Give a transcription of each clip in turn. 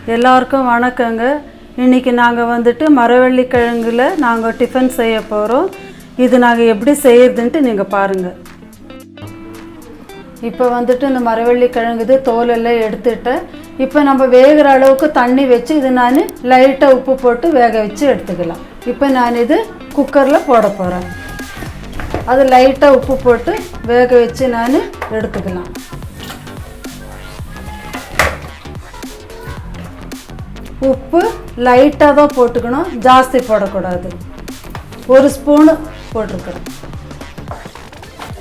எல்லாருக்கும் வணக்கங்க. இன்றைக்கி நாங்கள் வந்துட்டு மரவள்ளி கிழங்குல நாங்கள் டிஃபன் செய்ய போகிறோம். இது நாங்கள் எப்படி செய்யறதுன்ட்டு நீங்கள் பாருங்கள். இப்போ வந்துட்டு இந்த மரவள்ளி கிழங்குது தோலெல்லாம் எடுத்துட்டேன். இப்போ நம்ம வேகிற அளவுக்கு தண்ணி வச்சு இது நான் லைட்டாக உப்பு போட்டு வேக வச்சு எடுத்துக்கலாம். இப்போ நான் இது குக்கரில் போட போகிறேன். அது லைட்டாக உப்பு போட்டு வேக வச்சு நான் எடுத்துக்கலாம். உப்பு லைட்டாக தான் போட்டுக்கணும், ஜாஸ்தி போடக்கூடாது. 1 ஸ்பூனு போட்டிருக்கிறேன்.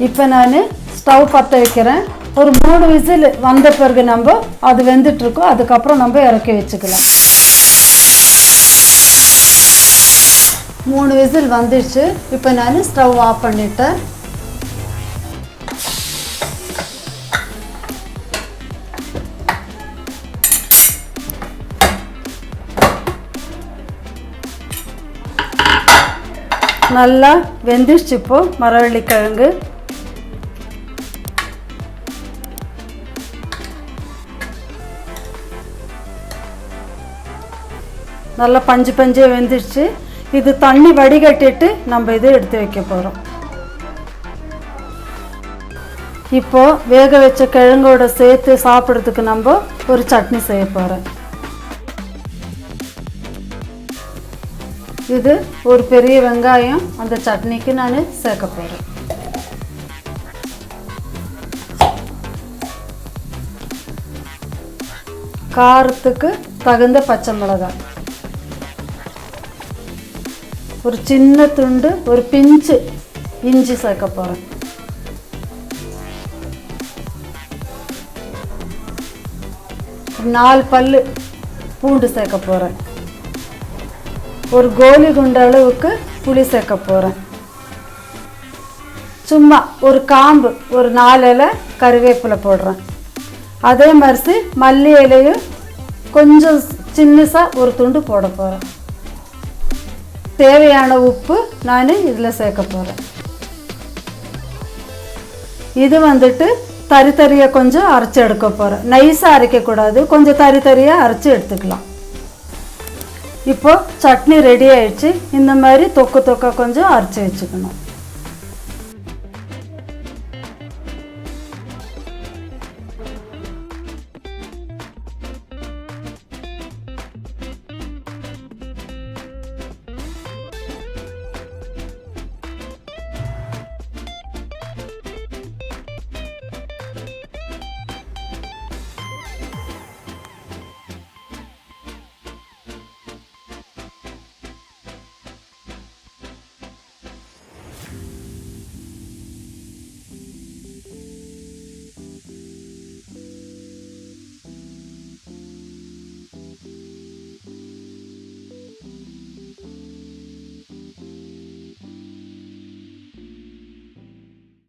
இப்போ நான் ஸ்டவ் பற்ற வைக்கிறேன். ஒரு 3 விசில் வந்த பிறகு நம்ம அது வெந்துட்டுருக்கோம். அதுக்கப்புறம் நம்ம இறக்கி வச்சுக்கலாம். 3 விசில் வந்துடுச்சு. இப்போ நான் ஸ்டவ் ஆஃப் பண்ணிட்டேன். நல்லா வெந்துடுச்சு. இப்போ மரவள்ளி கிழங்கு நல்லா பஞ்சு பஞ்சாக வெந்துடுச்சு. இது தண்ணி வடிகட்டிட்டு நம்ம இது எடுத்து வைக்க போகிறோம். இப்போது வேக வச்ச கிழங்கோட சேர்த்து சாப்பிட்றதுக்கு நம்ம ஒரு சட்னி செய்ய போகிறோம். இது ஒரு பெரிய வெங்காயம் அந்த சட்னிக்கு நான் சேர்க்க போகிறேன். காரத்துக்கு தகுந்த பச்சை மிளகாய், ஒரு சின்ன துண்டு ஒரு பிஞ்சு இஞ்சி சேர்க்க போகிறேன். ஒரு 4 பல்லு பூண்டு சேர்க்க போகிறேன். ஒரு கோலி குண்டு அளவுக்கு புளி சேர்க்க போகிறேன். சும்மா ஒரு காம்பு ஒரு 4 இலை கருவேப்பிலை போடுறேன். அதே மாதிரி மல்லி இலையும் கொஞ்சம் சின்னசாக ஒரு துண்டு போட போகிறேன். தேவையான உப்பு நான் இதில் சேர்க்க போகிறேன். இது வந்துட்டு தறி தறியாக கொஞ்சம் அரைச்சி எடுக்க போகிறேன். நைஸாக அரைக்கக்கூடாது, கொஞ்சம் தறி தறியாக அரைச்சி எடுத்துக்கலாம். இப்போ சட்னி ரெடி ஆயிடுச்சு. இந்த மாதிரி தொக்கு தொக்கா கொஞ்சம் அரைச்சி வச்சுக்கணும்.